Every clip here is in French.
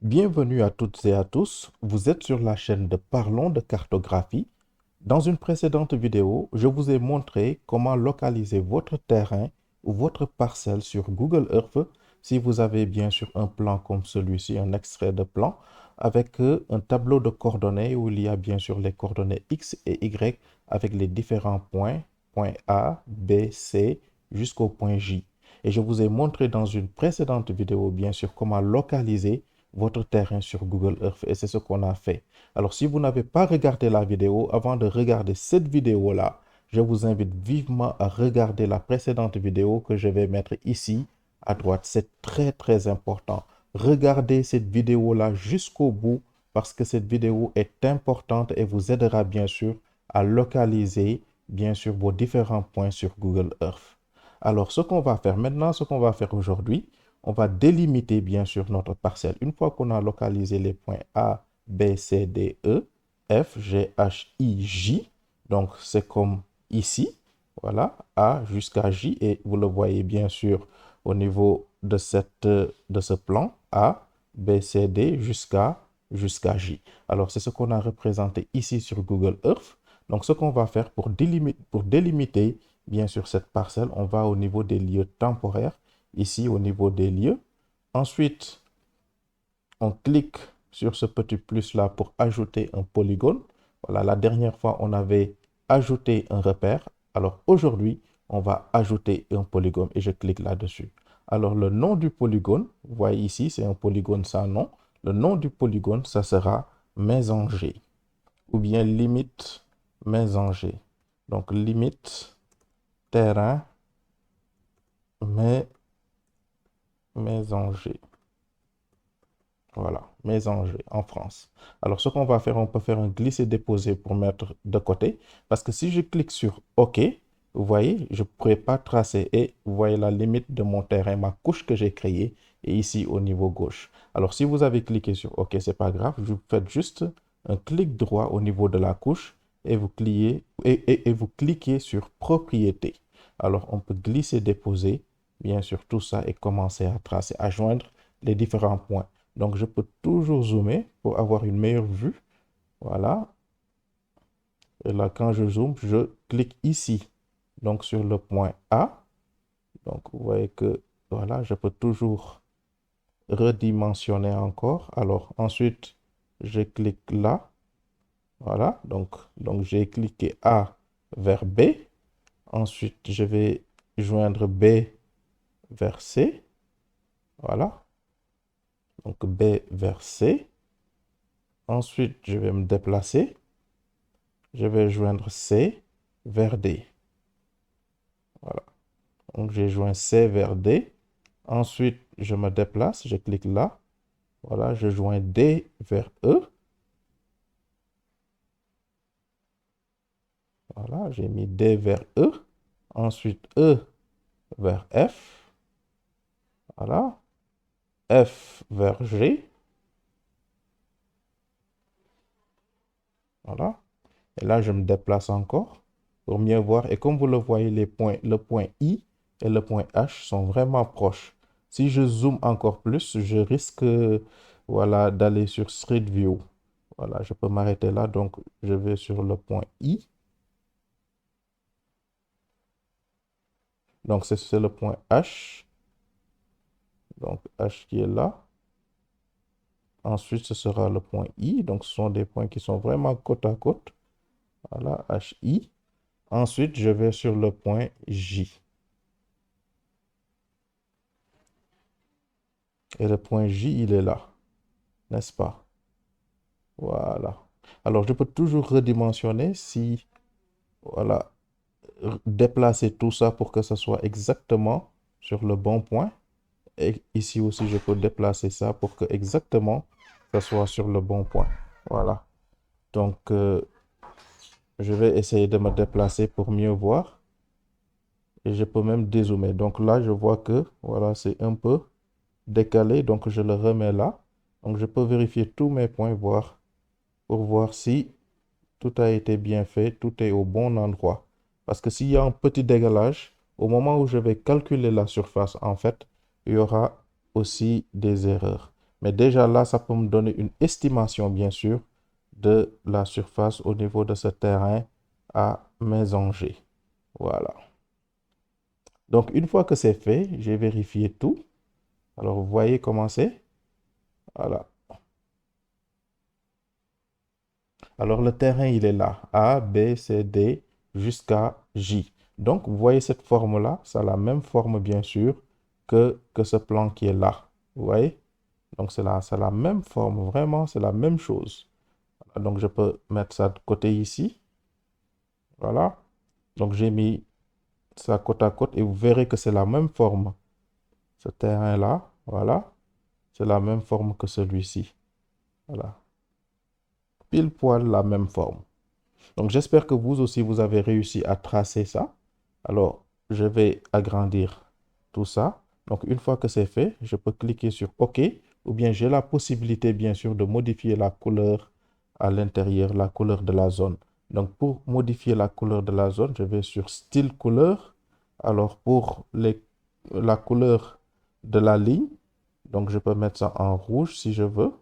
Bienvenue à toutes et à tous, vous êtes sur la chaîne de Parlons de cartographie. Dans une précédente vidéo, je vous ai montré comment localiser votre terrain ou votre parcelle sur Google Earth si vous avez bien sûr un plan comme celui-ci, un extrait de plan, avec un tableau de coordonnées où il y a bien sûr les coordonnées X et Y avec les différents points, point A, B, C, jusqu'au point J. Et je vous ai montré dans une précédente vidéo bien sûr comment localiser votre terrain sur Google Earth et c'est ce qu'on a fait. Alors, si vous n'avez pas regardé la vidéo, avant de regarder cette vidéo-là, je vous invite vivement à regarder la précédente vidéo que je vais mettre ici à droite. C'est très, très important. Regardez cette vidéo-là jusqu'au bout parce que cette vidéo est importante et vous aidera bien sûr à localiser bien sûr vos différents points sur Google Earth. Alors, ce qu'on va faire maintenant, ce qu'on va faire aujourd'hui, on va délimiter bien sûr notre parcelle. Une fois qu'on a localisé les points A, B, C, D, E, F, G, H, I, J. Donc, c'est comme ici. Voilà, A jusqu'à J. Et vous le voyez bien sûr au niveau de ce plan. A, B, C, D jusqu'à J. Alors, c'est ce qu'on a représenté ici sur Google Earth. Donc, ce qu'on va faire pour délimiter, bien sûr, cette parcelle, on va au niveau des lieux temporaires, ici au niveau des lieux. Ensuite, on clique sur ce petit plus-là pour ajouter un polygone. Voilà, la dernière fois, on avait ajouté un repère. Alors aujourd'hui, on va ajouter un polygone et je clique là-dessus. Alors le nom du polygone, vous voyez ici, c'est un polygone sans nom. Le nom du polygone, ça sera Mésanger ou bien limite Mésanger. Donc limite terrain Mésanger. Voilà, Mésanger en France. Alors, ce qu'on va faire, on peut faire un glisser-déposer pour mettre de côté. Parce que si je clique sur OK, vous voyez, je ne pourrais pas tracer. Et vous voyez la limite de mon terrain, ma couche que j'ai créée est ici au niveau gauche. Alors, si vous avez cliqué sur OK, ce n'est pas grave. Vous faites juste un clic droit au niveau de la couche et vous cliquez sur Propriétés. Alors, on peut glisser-déposer, bien sûr, tout ça et commencer à tracer, à joindre les différents points. Donc, je peux toujours zoomer pour avoir une meilleure vue. Voilà. Et là, quand je zoome, je clique ici. Donc, sur le point A. Donc, vous voyez que, voilà, je peux toujours redimensionner encore. Alors, ensuite, je clique là. Voilà. Donc j'ai cliqué A vers B. Ensuite, je vais joindre B vers C. Voilà. Donc, B vers C. Ensuite, je vais me déplacer. Je vais joindre C vers D. Voilà. Donc, j'ai joint C vers D. Ensuite, je me déplace, je clique là. Voilà, je joins D vers E. Voilà, j'ai mis D vers E. Ensuite, E vers F. Voilà. F vers G. Voilà. Et là, je me déplace encore pour mieux voir. Et comme vous le voyez, le point I et le point H sont vraiment proches. Si je zoome encore plus, je risque, voilà, d'aller sur Street View. Voilà, je peux m'arrêter là. Donc, je vais sur le point I. Donc, c'est le point H. Donc, H qui est là. Ensuite, ce sera le point I. Donc, ce sont des points qui sont vraiment côte à côte. Voilà, HI. Ensuite, je vais sur le point J. Et le point J, il est là, n'est-ce pas? Voilà. Alors, je peux toujours redimensionner si, voilà, déplacer tout ça pour que ce soit exactement sur le bon point. Et ici aussi, je peux déplacer ça pour que exactement ça soit sur le bon point. Voilà. Donc, je vais essayer de me déplacer pour mieux voir. Et je peux même dézoomer. Donc là, je vois que, voilà, c'est un peu décalé. Donc, je le remets là. Donc, je peux vérifier tous mes points, voir, pour voir si tout a été bien fait, tout est au bon endroit. Parce que s'il y a un petit décalage, au moment où je vais calculer la surface, en fait, il y aura aussi des erreurs. Mais déjà là, ça peut me donner une estimation, bien sûr, de la surface au niveau de ce terrain à mésanger. Voilà. Donc, une fois que c'est fait, j'ai vérifié tout. Alors, vous voyez comment c'est? Voilà. Alors, le terrain, il est là. A, B, C, D jusqu'à J. Donc, vous voyez cette forme-là? Ça a la même forme, bien sûr, que ce plan qui est là. Vous voyez? Donc, c'est la même forme. Vraiment, c'est la même chose. Donc, je peux mettre ça de côté ici. Voilà. Donc, j'ai mis ça côte à côte et vous verrez que c'est la même forme. Ce terrain-là, voilà, c'est la même forme que celui-ci. Voilà. Pile poil la même forme. Donc, j'espère que vous aussi, vous avez réussi à tracer ça. Alors, je vais agrandir tout ça. Donc, une fois que c'est fait, je peux cliquer sur OK ou bien j'ai la possibilité, bien sûr, de modifier la couleur à l'intérieur, la couleur de la zone. Donc, pour modifier la couleur de la zone, je vais sur Style couleur. Alors, pour la couleur de la ligne, donc je peux mettre ça en rouge si je veux.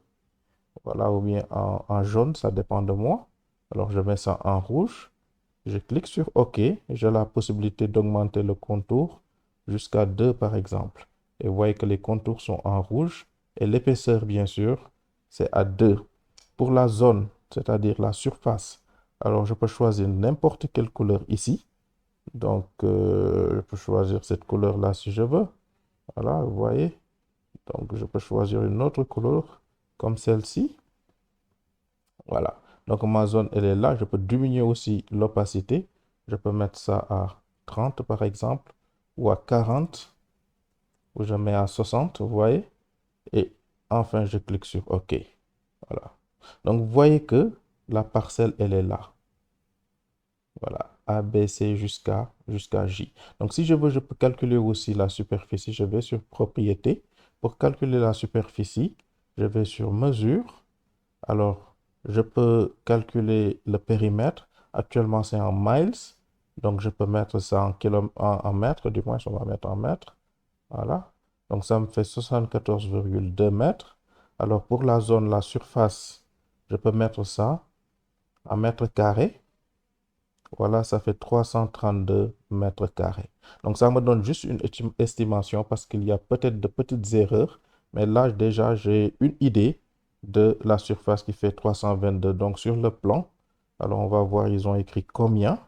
Voilà, ou bien en jaune, ça dépend de moi. Alors, je mets ça en rouge. Je clique sur OK. J'ai la possibilité d'augmenter le contour jusqu'à 2 par exemple. Et vous voyez que les contours sont en rouge et l'épaisseur, bien sûr, c'est à 2. Pour la zone, c'est-à-dire la surface, alors je peux choisir n'importe quelle couleur ici. Donc, je peux choisir cette couleur-là si je veux. Voilà, vous voyez. Donc, je peux choisir une autre couleur comme celle-ci. Voilà. Donc, ma zone, elle est là. Je peux diminuer aussi l'opacité. Je peux mettre ça à 30, par exemple, ou à 40, ou je mets à 60, vous voyez. Et enfin, je clique sur OK. Voilà. Donc, vous voyez que la parcelle, elle est là. Voilà. A, B, C jusqu'à J. Donc, si je veux, je peux calculer aussi la superficie. Je vais sur Propriété. Pour calculer la superficie, je vais sur Mesure. Alors, je peux calculer le périmètre. Actuellement, c'est en miles. Donc, je peux mettre ça en mètres. Du moins, on va mettre en mètres. Voilà. Donc, ça me fait 74,2 mètres. Alors, pour la zone, la surface, je peux mettre ça en mètres carrés. Voilà, ça fait 332 mètres carrés. Donc, ça me donne juste une estimation parce qu'il y a peut-être de petites erreurs. Mais là, déjà, j'ai une idée de la surface qui fait 322. Donc, sur le plan, alors on va voir, ils ont écrit combien.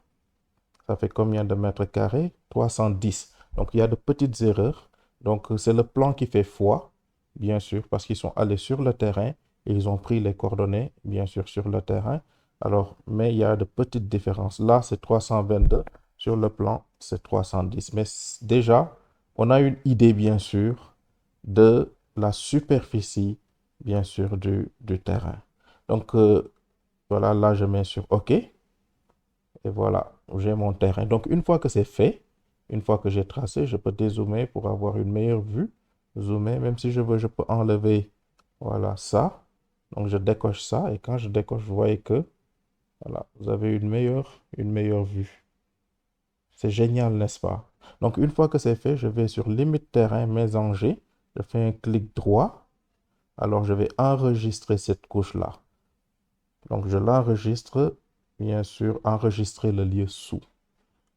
Ça fait combien de mètres carrés? 310. Donc, il y a de petites erreurs. Donc, c'est le plan qui fait foi, bien sûr, parce qu'ils sont allés sur le terrain et ils ont pris les coordonnées, bien sûr, sur le terrain. Alors, mais il y a de petites différences. Là, c'est 322. Sur le plan, c'est 310. Mais déjà, on a une idée, bien sûr, de la superficie, bien sûr, du terrain. Donc, voilà, là, je mets sur OK. Et voilà, j'ai mon terrain. Donc, une fois que c'est fait, une fois que j'ai tracé, je peux dézoomer pour avoir une meilleure vue. Zoomer, même si je veux, je peux enlever, voilà, ça. Donc, je décoche ça. Et quand je décoche, vous voyez que, voilà, vous avez une meilleure vue. C'est génial, n'est-ce pas? Donc, une fois que c'est fait, je vais sur Limite terrain, mésanger. Je fais un clic droit. Alors, je vais enregistrer cette couche-là. Donc, je l'enregistre, bien sûr, enregistrer le lieu sous.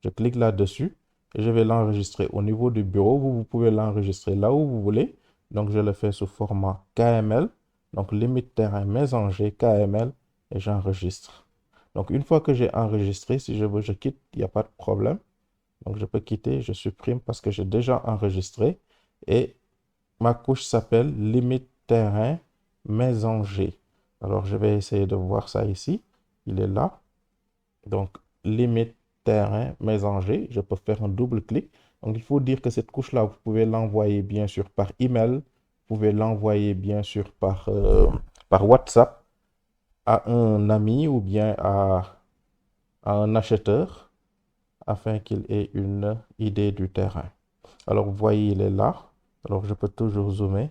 Je clique là-dessus et je vais l'enregistrer au niveau du bureau. Vous pouvez l'enregistrer là où vous voulez. Donc, je le fais sous format KML. Donc, limite terrain mésanger KML et j'enregistre. Donc, une fois que j'ai enregistré, si je veux, je quitte, il n'y a pas de problème. Donc, je peux quitter, je supprime parce que j'ai déjà enregistré. Et ma couche s'appelle limite terrain mésanger. Alors, je vais essayer de voir ça ici. Il est là. Donc, limite terrain mésanger. Je peux faire un double clic. Donc, il faut dire que cette couche-là, vous pouvez l'envoyer bien sûr par email. Vous pouvez l'envoyer bien sûr par WhatsApp à un ami ou bien à un acheteur afin qu'il ait une idée du terrain. Alors, vous voyez, il est là. Alors, je peux toujours zoomer.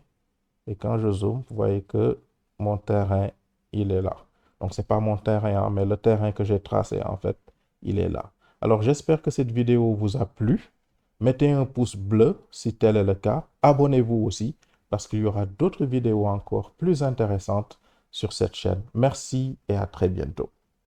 Et quand je zoome, vous voyez que mon terrain, il est là. Donc, ce n'est pas mon terrain, hein, mais le terrain que j'ai tracé, en fait, il est là. Alors, j'espère que cette vidéo vous a plu. Mettez un pouce bleu si tel est le cas. Abonnez-vous aussi. parce qu'il y aura d'autres vidéos encore plus intéressantes sur cette chaîne. Merci et à très bientôt.